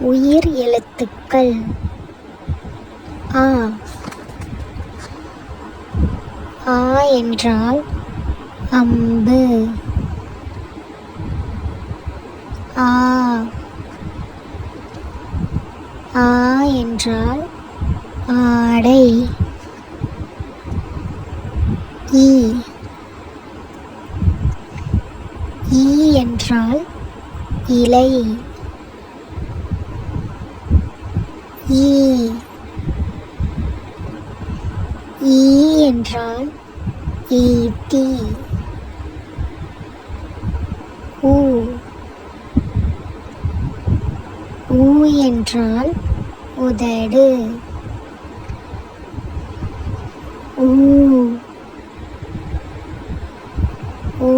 உயிர் எழுத்துக்கள். ஆ. ஆ என்றால் அம்பு. ஆ. ஆ என்றால் ஆடை. ஈ. ஈ என்றால் இலை. ஈ. ஈ என்றால் ஈட்டி. ஊ. ஊ என்றால் உதடு. ஊ. ஊ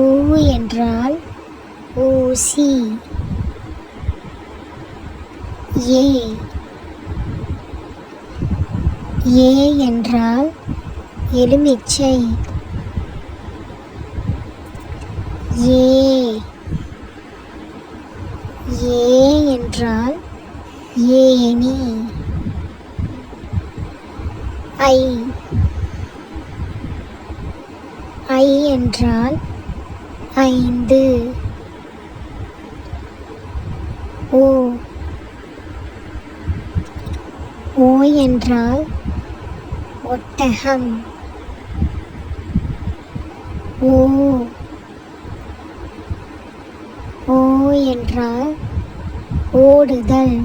என்றால் ஊசி. ஏ. ஏ என்றால் எலுமிச்சை. ஏ. ஏ என்றால் ஏணி. ஐ. ஐ என்றால் ஐந்து. ஓ. ஓ என்றால் ஒட்டகம். ஓ. ஓ என்றால் ஓடுதல்.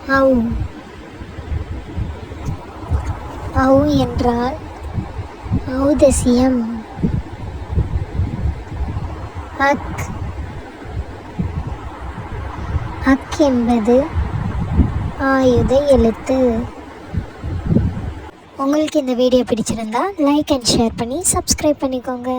ஔ. ஔ என்றால் ஔதசியம். அக். அக் என்பது ஆயுத எழுத்து. உங்களுக்கு இந்த வீடியோ பிடிச்சிருந்தா லைக் அண்ட் ஷேர் பண்ணி சப்ஸ்கிரைப் பண்ணிக்கோங்க.